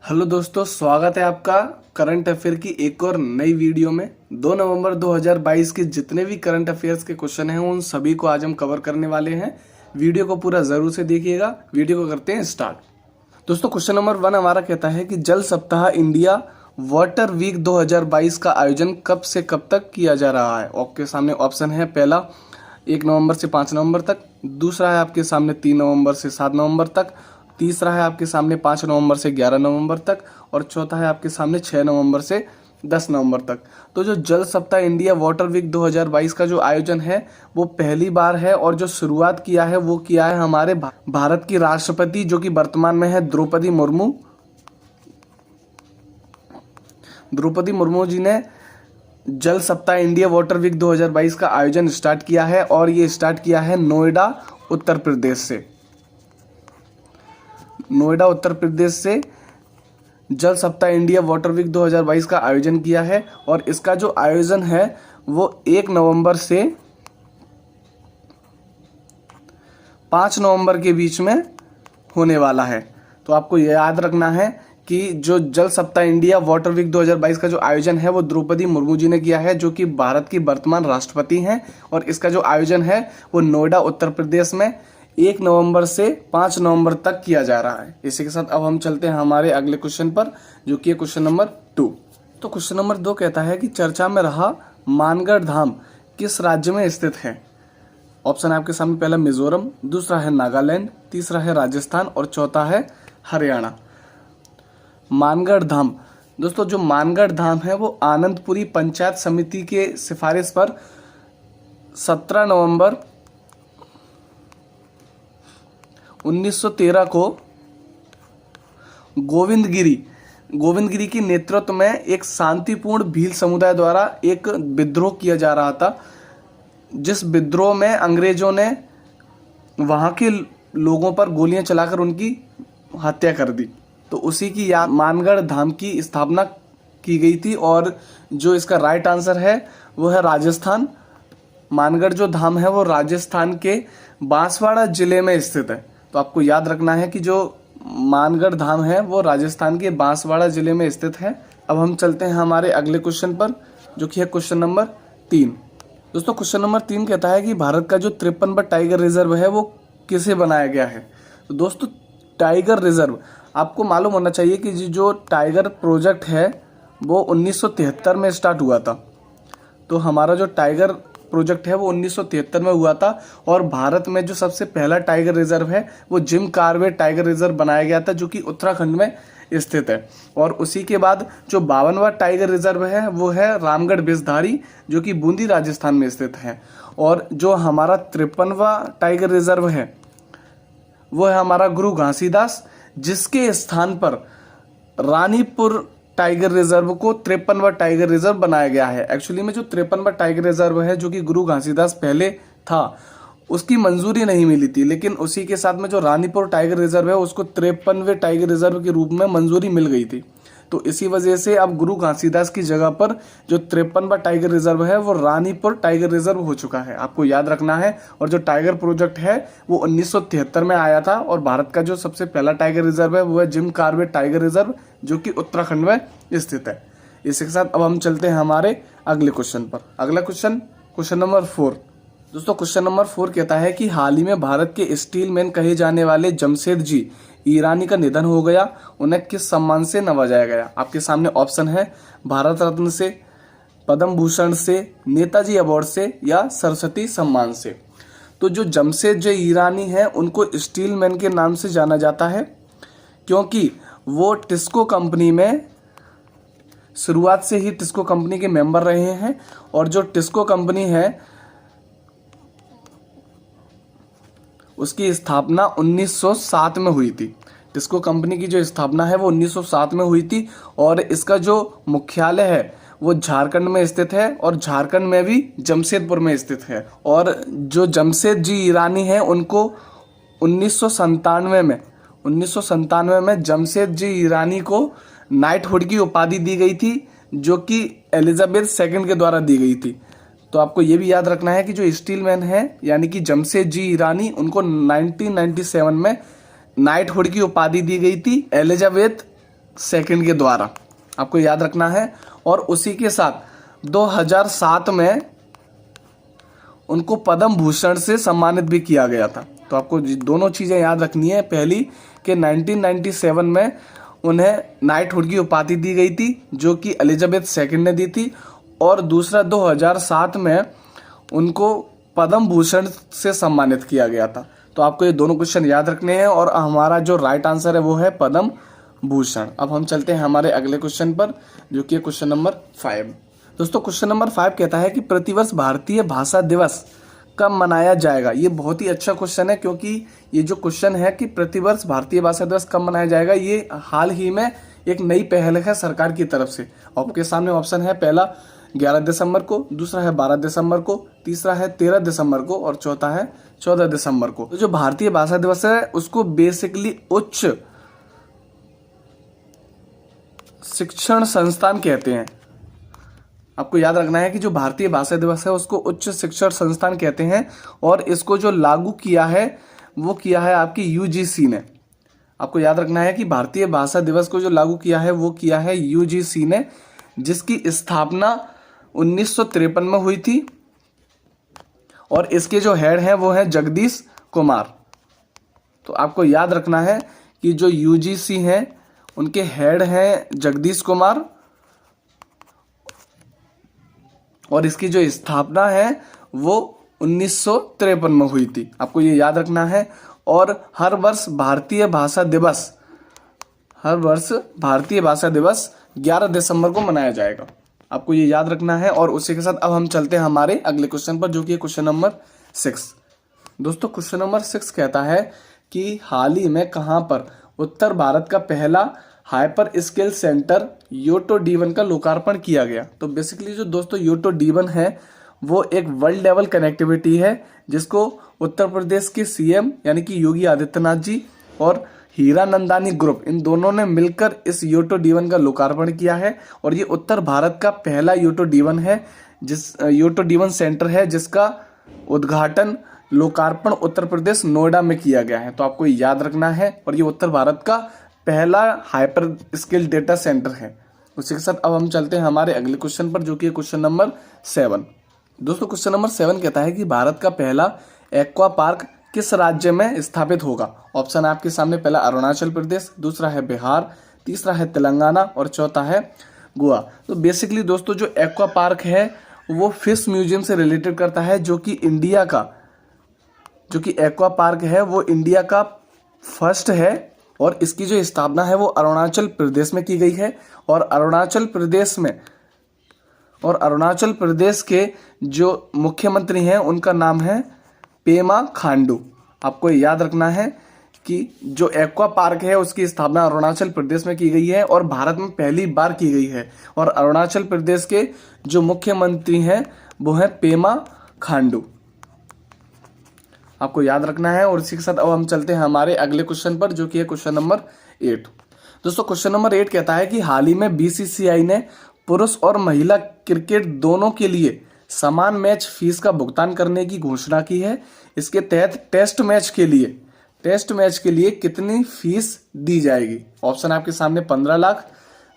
Hello दोस्तों, स्वागत है आपका करंट अफेयर की एक और नई वीडियो में। 2 नवंबर 2022 के जितने भी करंट अफेयर्स के क्वेश्चन हैं उन सभी को आज हम कवर करने वाले हैं। वीडियो को पूरा जरूर से देखिएगा। वीडियो को करते हैं स्टार्ट। दोस्तों, क्वेश्चन नंबर 1 हमारा कहता है कि जल सप्ताह इंडिया वाटर वीक 2022 का आयोजन कब से कब तक किया जा रहा है। आपके सामने ऑप्शन है, पहला 1 नवंबर से 5 नवंबर तक, दूसरा है आपके सामने 3 नवंबर से 7 नवंबर तक, तीसरा है आपके सामने 5 नवंबर से 11 नवंबर तक और चौथा है आपके सामने 6 नवंबर से 10 नवंबर तक। तो जो जल सप्ताह इंडिया वाटर वीक 2022 का जो आयोजन है वो पहली बार है और जो शुरुआत किया है वो किया है हमारे भारत की राष्ट्रपति जो कि वर्तमान में है द्रौपदी मुर्मू। द्रौपदी मुर्मू जी ने जल सप्ताह इंडिया वाटर वीक 2022 का आयोजन स्टार्ट किया है और ये स्टार्ट किया है नोएडा उत्तर प्रदेश से। नोएडा उत्तर प्रदेश से जल सप्ताह इंडिया वाटर वीक 2022 का आयोजन किया है और इसका जो आयोजन है वो 1 नवंबर से 5 नवंबर के बीच में होने वाला है। तो आपको यह याद रखना है कि जो जल सप्ताह इंडिया वाटर वीक 2022 का जो आयोजन है वो द्रौपदी मुर्मू जी ने किया है जो कि भारत की वर्तमान राष्ट्रपति हैं और इसका जो आयोजन है वो नोएडा उत्तर प्रदेश में 1 नवंबर से 5 नवंबर तक किया जा रहा है। इसी के साथ अब हम चलते हैं हमारे अगले क्वेश्चन पर जो कि है क्वेश्चन नंबर 2। तो क्वेश्चन नंबर 2 कहता है कि चर्चा में रहा मानगढ़ धाम किस राज्य में स्थित है। ऑप्शन है आपके सामने, पहला मिजोरम, दूसरा है नागालैंड, तीसरा है राजस्थान और चौथा है हरियाणा। मानगढ़ धाम, दोस्तों जो मानगढ़ धाम है वो आनंदपुरी पंचायत समिति के सिफारिश पर 17 नवंबर 1913 को गोविंदगिरी के नेतृत्व में एक शांतिपूर्ण भील समुदाय द्वारा एक विद्रोह किया जा रहा था, जिस विद्रोह में अंग्रेजों ने वहां के लोगों पर गोलियां चलाकर उनकी हत्या कर दी। तो उसी की याद मानगढ़ धाम की स्थापना की गई थी और जो इसका राइट आंसर है वो है राजस्थान। मानगढ़ जो धाम है वो राजस्थान के बांसवाड़ा जिले में स्थित है। तो आपको याद रखना है कि जो मानगढ़ धाम है वो राजस्थान के बांसवाड़ा जिले में स्थित है। अब हम चलते हैं हमारे अगले क्वेश्चन पर जो कि है क्वेश्चन नंबर 3। दोस्तों क्वेश्चन नंबर 3 कहता है कि भारत का जो 53वां टाइगर रिजर्व है वो किसे बनाया गया है। तो दोस्तों टाइगर रिजर्व आपको मालूम होना चाहिए कि जो टाइगर प्रोजेक्ट है वो 1973 में स्टार्ट हुआ था। तो हमारा जो टाइगर प्रोजेक्ट है वो 1973 में हुआ था और भारत में जो सबसे पहला टाइगर रिजर्व है वो जिम कॉर्बेट टाइगर रिजर्व बनाया गया था जो कि उत्तराखंड में स्थित है। और उसी के बाद जो 52वां टाइगर रिजर्व है वो है रामगढ़ बिसधारी जो कि बूंदी राजस्थान में स्थित है। और जो हमारा 53वां टाइगर रिजर्व है वो है हमारा गुरु घासीदास, जिसके स्थान पर रानीपुर टाइगर रिजर्व को 53वां टाइगर रिजर्व बनाया गया है। एक्चुअली में जो 53वां टाइगर रिजर्व है जो कि गुरु घासीदास पहले था उसकी मंजूरी नहीं मिली थी, लेकिन उसी के साथ में जो रानीपुर टाइगर रिजर्व है उसको 53वें टाइगर रिजर्व के रूप में मंजूरी मिल गई थी। तो इसी वजह से अब गुरु घासीदास की जगह पर जो 53वां टाइगर रिजर्व है वो रानीपुर टाइगर रिजर्व हो चुका है। आपको याद रखना है। और जो टाइगर प्रोजेक्ट है वो 1973 में आया था और भारत का जो सबसे पहला टाइगर रिजर्व है वो है जिम कॉर्बेट टाइगर रिजर्व जो कि उत्तराखंड में स्थित है। इसी के साथ अब हम चलते हैं हमारे अगले क्वेश्चन पर। अगला क्वेश्चन नंबर 4। दोस्तों क्वेश्चन नंबर 4 कहता है कि हाल ही में भारत के स्टील मैन कहे जाने वाले जमशेद जी ईरानी का निधन हो गया, उन्हें किस सम्मान से नवाजा गया। आपके सामने ऑप्शन है, भारत रत्न से, पद्म भूषण से, नेताजी अवार्ड से या सरस्वती सम्मान से। तो जो जमशेद जी ईरानी है उनको स्टील मैन के नाम से जाना जाता है क्योंकि वो टिस्को कंपनी में शुरुआत से ही टिस्को कंपनी के मेंबर रहे हैं और जो टिस्को कंपनी है उसकी स्थापना 1907 में हुई थी। टिस्को कंपनी की जो स्थापना है वो 1907 में हुई थी और इसका जो मुख्यालय है वो झारखंड में स्थित है और झारखंड में भी जमशेदपुर में स्थित है। और जो जमशेद जी ईरानी हैं उनको 1997 में जमशेद जी ईरानी को नाइटहुड की उपाधि दी गई थी जो कि एलिजाबेथ सेकंड के द्वारा दी गई थी। तो आपको ये भी याद रखना है कि जो स्टील मैन है यानी कि जमशेद जी ईरानी उनको 1997 में नाइटहुड की उपाधि दी गई थी एलिजाबेथ II के द्वारा, आपको याद रखना है। और उसी के साथ 2007 में उनको पद्म भूषण से सम्मानित भी किया गया था। तो आपको दोनों चीज़ें याद रखनी है। पहली कि 1997 में उन्हें नाइटहुड की उपाधि दी गई थी, जो कि एलिजाबेथ II ने दी थी। और दूसरा 2007 में उनको पद्म भूषण से सम्मानित किया गया था। तो आपको ये दोनों क्वेश्चन याद रखने हैं और हमारा जो राइट आंसर है वो है पद्म भूषण। अब हम चलते हैं हमारे अगले क्वेश्चन पर, जो कि क्वेश्चन नंबर 5। दोस्तों क्वेश्चन नंबर 5 कहता है कि प्रतिवर्ष भारतीय भाषा दिवस कब मनाया जाएगा। ये बहुत ही अच्छा क्वेश्चन है, क्योंकि ये जो क्वेश्चन है कि प्रतिवर्ष भारतीय भाषा दिवस कब मनाया जाएगा, ये हाल ही में एक नई पहल है सरकार की तरफ से। आपके सामने ऑप्शन है, पहला 11 दिसंबर को, दूसरा है 12 दिसंबर को, तीसरा है 13 दिसंबर को और चौथा है 14 दिसंबर को। तो जो भारतीय भाषा दिवस है उसको बेसिकली उच्च शिक्षण संस्थान कहते हैं। आपको याद रखना है कि जो भारतीय भाषा दिवस है उसको उच्च शिक्षण संस्थान कहते हैं, और इसको जो लागू किया है वो किया है आपकी यूजीसी ने। आपको याद रखना है कि भारतीय भाषा दिवस को जो लागू किया है वो किया है यूजीसी ने, जिसकी स्थापना 1953 में हुई थी। और इसके जो हेड हैं वो हैं जगदीश कुमार। तो आपको याद रखना है कि जो यूजीसी हैं उनके हेड हैं जगदीश कुमार, और इसकी जो स्थापना है वो 1953 में हुई थी। आपको ये याद रखना है। और हर वर्ष भारतीय भाषा दिवस 11 दिसंबर को मनाया जाएगा। आपको ये याद रखना है। और उसी के साथ अब हम चलते हैं हमारे अगले क्वेश्चन पर, जो कि क्वेश्चन नंबर 6। दोस्तों क्वेश्चन नंबर 6 कहता है कि हाल ही में कहां पर उत्तर भारत का पहला हाइपर स्किल सेंटर योटो D1 का लोकार्पण किया गया। तो बेसिकली जो दोस्तों योटो D1 है वो एक वर्ल्ड लेवल कनेक्टिविटी है, जिसको उत्तर प्रदेश के CM यानी कि योगी आदित्यनाथ जी और हीरानंदानी ग्रुप, इन दोनों ने मिलकर इस योटो D1 का लोकार्पण किया है। और ये उत्तर भारत का पहला योटो D1 है, योटो D1 सेंटर है, जिसका उद्घाटन लोकार्पण उत्तर प्रदेश नोएडा में किया गया है। तो आपको याद रखना है। और ये उत्तर भारत का पहला हाइपर स्किल डेटा सेंटर है। उसी के साथ अब हम चलते हैं हमारे अगले क्वेश्चन पर, जो कि क्वेश्चन नंबर 7। दोस्तों क्वेश्चन नंबर 7 कहता है कि भारत का पहला एक्वा पार्क किस राज्य में स्थापित होगा। ऑप्शन है आपके सामने, पहला अरुणाचल प्रदेश, दूसरा है बिहार, तीसरा है तेलंगाना और चौथा है गोवा। तो बेसिकली दोस्तों जो एक्वा पार्क है वो फिश म्यूजियम से रिलेटेड करता है, जो कि एक्वा पार्क है वो इंडिया का फर्स्ट है। और इसकी जो स्थापना है वो अरुणाचल प्रदेश में की गई है। और अरुणाचल प्रदेश के जो मुख्यमंत्री हैं उनका नाम है पेमा खांडू। आपको याद रखना है कि जो एक्वा पार्क है उसकी स्थापना अरुणाचल प्रदेश में की गई है और भारत में पहली बार की गई है। और अरुणाचल प्रदेश के जो मुख्यमंत्री हैं वो है पेमा खांडू। आपको याद रखना है। और इसी के साथ अब हम चलते हैं हमारे अगले क्वेश्चन पर, जो कि है क्वेश्चन नंबर 8। दोस्तों क्वेश्चन नंबर 8 कहता है कि हाल ही में BCCI ने पुरुष और महिला क्रिकेट दोनों के लिए समान मैच फीस का भुगतान करने की घोषणा की है। इसके तहत टेस्ट मैच के लिए कितनी फीस दी जाएगी। ऑप्शन आपके सामने 15 लाख,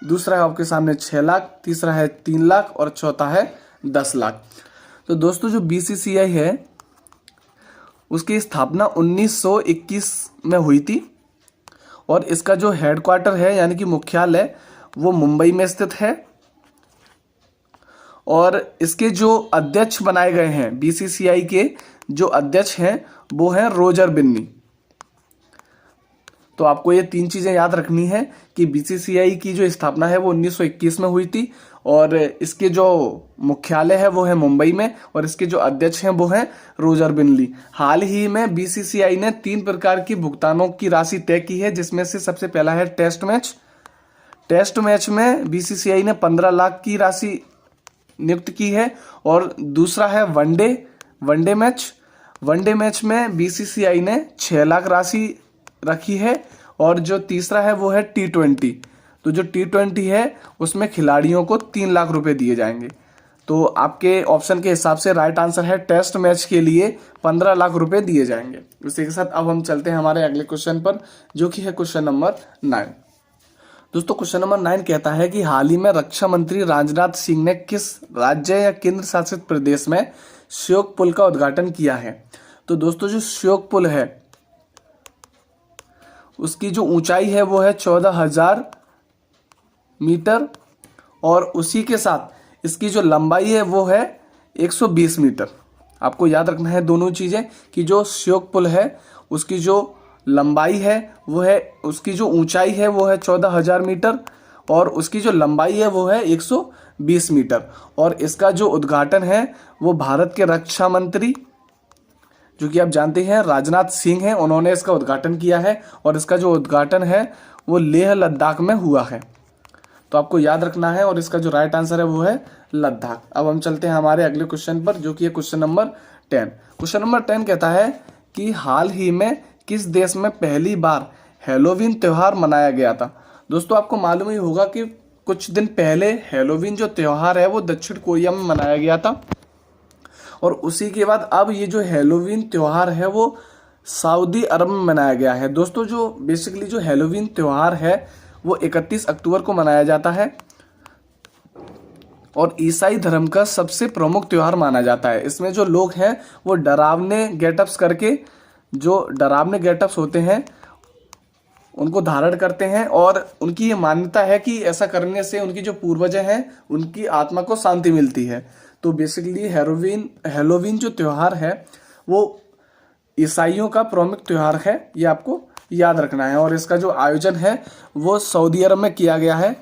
दूसरा है आपके सामने 6 लाख, तीसरा है 3 लाख और चौथा है 10 लाख। तो दोस्तों जो BCCI है उसकी स्थापना 1921 में हुई थी। और इसका जो हेडक्वार्टर है यानी कि मुख्यालय वो मुंबई में स्थित है। और इसके जो अध्यक्ष बनाए गए हैं, BCCI के जो अध्यक्ष हैं वो हैं रोजर बिन्नी। तो आपको ये 3 चीजें याद रखनी है कि BCCI की जो स्थापना है वो 1921 में हुई थी, और इसके जो मुख्यालय है वो है मुंबई में, और इसके जो अध्यक्ष हैं वो हैं रोजर बिन्नी। हाल ही में BCCI ने 3 प्रकार की भुगतानों की राशि तय की है, जिसमें से सबसे पहला है टेस्ट मैच में BCCI ने 15 लाख की राशि नियुक्त की है। और दूसरा है वनडे मैच में BCCI ने 6 लाख राशि रखी है। और जो तीसरा है वो है T20। तो जो T20 है उसमें खिलाड़ियों को 3 लाख रुपए दिए जाएंगे। तो आपके ऑप्शन के हिसाब से राइट आंसर है टेस्ट मैच के लिए 15 लाख रुपए दिए जाएंगे। इसी के साथ अब हम चलते हैं हमारे अगले क्वेश्चन पर, जो कि है क्वेश्चन नंबर 9। दोस्तों क्वेश्चन नंबर 9 कहता है कि हाल ही में रक्षा मंत्री राजनाथ सिंह ने किस राज्य या केंद्र शासित प्रदेश में श्योक पुल का उद्घाटन किया है। तो दोस्तों जो श्योक पुल है उसकी जो ऊंचाई है वो है 14,000 मीटर और उसी के साथ इसकी जो लंबाई है वो है 120 मीटर। आपको याद रखना है दोनों चीजें कि जो श्योक पुल है उसकी जो लंबाई है वो है, उसकी जो ऊंचाई है वो है 14,000 मीटर और उसकी जो लंबाई है वो है 120 मीटर। और इसका जो उद्घाटन है वो भारत के रक्षा मंत्री जो कि आप जानते हैं राजनाथ सिंह हैं, उन्होंने इसका उद्घाटन किया है और इसका जो उद्घाटन है वो लेह लद्दाख में हुआ है। तो आपको याद रखना है और इसका जो राइट आंसर है वो है लद्दाख। अब हम चलते हैं हमारे अगले क्वेश्चन पर जो कि है क्वेश्चन नंबर 10। क्वेश्चन नंबर 10 कहता है कि हाल ही में किस देश में पहली बार हैलोवीन त्योहार मनाया गया था। दोस्तों आपको मालूम ही होगा कि कुछ दिन पहले हैलोवीन जो त्योहार है वो दक्षिण कोरिया में मनाया गया था और उसी के बाद अब ये जो हैलोवीन त्योहार है वो सऊदी अरब में मनाया गया है। दोस्तों जो बेसिकली जो हैलोवीन त्योहार है वो 31 अक्टूबर को मनाया जाता है और ईसाई धर्म का सबसे प्रमुख त्योहार माना जाता है। इसमें जो लोग हैं वो डरावने गेटअप्स करके, जो डरावने गेटअप्स होते हैं उनको धारण करते हैं और उनकी ये मान्यता है कि ऐसा करने से उनकी जो पूर्वज हैं उनकी आत्मा को शांति मिलती है। तो बेसिकली हैलोवीन जो त्योहार है वो ईसाइयों का प्रमुख त्योहार है, ये आपको याद रखना है। और इसका जो आयोजन है वो सऊदी अरब में किया गया है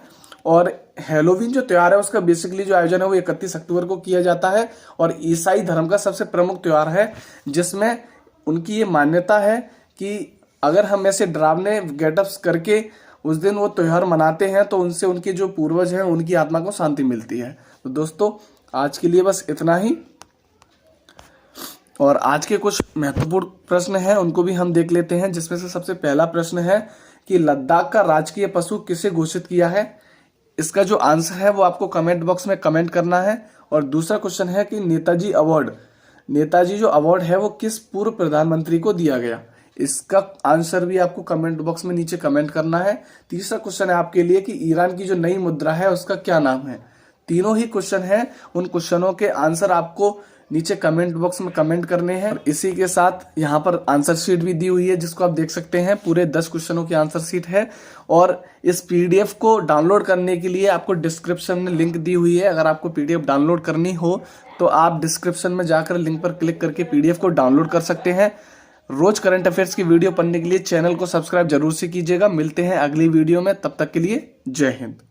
और हैलोवीन जो त्योहार है उसका बेसिकली जो आयोजन है वो 31 अक्टूबर को किया जाता है और ईसाई धर्म का सबसे प्रमुख त्योहार है जिसमें उनकी ये मान्यता है कि अगर हम ऐसे डरावने गेटअप्स करके उस दिन वो त्योहार मनाते हैं तो उनसे उनके जो पूर्वज हैं उनकी आत्मा को शांति मिलती है। तो दोस्तों आज के लिए बस इतना ही और आज के कुछ महत्वपूर्ण प्रश्न हैं उनको भी हम देख लेते हैं, जिसमें से सबसे पहला प्रश्न है कि लद्दाख का राजकीय पशु किसे घोषित किया है। इसका जो आंसर है वो आपको कमेंट बॉक्स में कमेंट करना है। और दूसरा क्वेश्चन है कि नेताजी जो अवार्ड है वो किस पूर्व प्रधानमंत्री को दिया गया। इसका आंसर भी आपको कमेंट बॉक्स में नीचे कमेंट करना है। तीसरा क्वेश्चन है आपके लिए कि ईरान की जो नई मुद्रा है उसका क्या नाम है। तीनों ही क्वेश्चन हैं, उन क्वेश्चनों के आंसर आपको नीचे कमेंट बॉक्स में कमेंट करने हैं। और इसी के साथ यहाँ पर आंसर शीट भी दी हुई है जिसको आप देख सकते हैं, पूरे 10 क्वेश्चनों की आंसर शीट है। और इस पीडीएफ को डाउनलोड करने के लिए आपको डिस्क्रिप्शन में लिंक दी हुई है। अगर आपको पीडीएफ डाउनलोड करनी हो तो आप डिस्क्रिप्शन में जाकर लिंक पर क्लिक करके पीडीएफ को डाउनलोड कर सकते हैं। रोज करंट अफेयर्स की वीडियो पढ़ने के लिए चैनल को सब्सक्राइब जरूर से कीजिएगा। मिलते हैं अगली वीडियो में, तब तक के लिए जय हिंद।